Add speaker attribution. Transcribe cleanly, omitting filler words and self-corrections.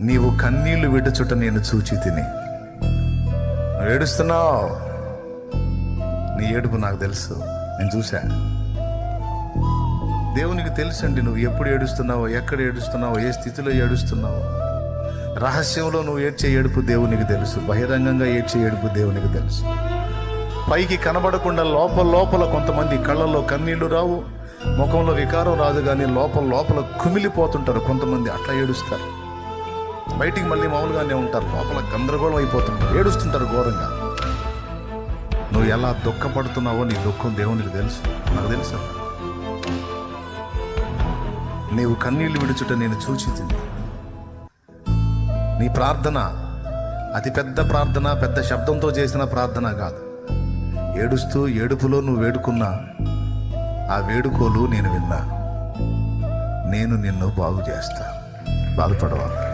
Speaker 1: నీవు కన్నీళ్లు విడుచుట నేను చూచి తిని. నువ్వు ఏడుస్తున్నావు, నీ ఏడుపు నాకు తెలుసు, నేను చూశా. దేవునికి తెలుసండి నువ్వు ఎప్పుడు ఏడుస్తున్నావో, ఎక్కడ ఏడుస్తున్నావో, ఏ స్థితిలో ఏడుస్తున్నావో. రహస్యంలో నువ్వు ఏడ్చే ఏడుపు దేవునికి తెలుసు, బహిరంగంగా ఏడ్చే ఏడుపు దేవునికి తెలుసు. పైకి కనబడకుండా లోపల కొంతమంది కళ్ళల్లో కన్నీళ్లు రావు, ముఖంలో వికారం రాదు, కానీ లోపల కుమిలిపోతుంటారు. కొంతమంది అట్లా ఏడుస్తారు, బయటికి మళ్ళీ మామూలుగానే ఉంటారు, లోపల గందరగోళం అయిపోతుంటారు, ఏడుస్తుంటారు ఘోరంగా. నువ్వు ఎలా దుఃఖపడుతున్నావో నీ దుఃఖం దేవునికి తెలుసు, నాకు తెలుసు. నీవు కన్నీళ్లు విడుచుట నేను చూచి తిని. నీ ప్రార్థన అతి పెద్ద ప్రార్థన, పెద్ద శబ్దంతో చేసిన ప్రార్థన కాదు. ఏడుస్తూ ఏడుపులో నువ్వు వేడుకున్నా ఆ వేడుకోలు నేను విన్నా. నేను నిన్ను బాగు చేస్తా, బాధపడవా.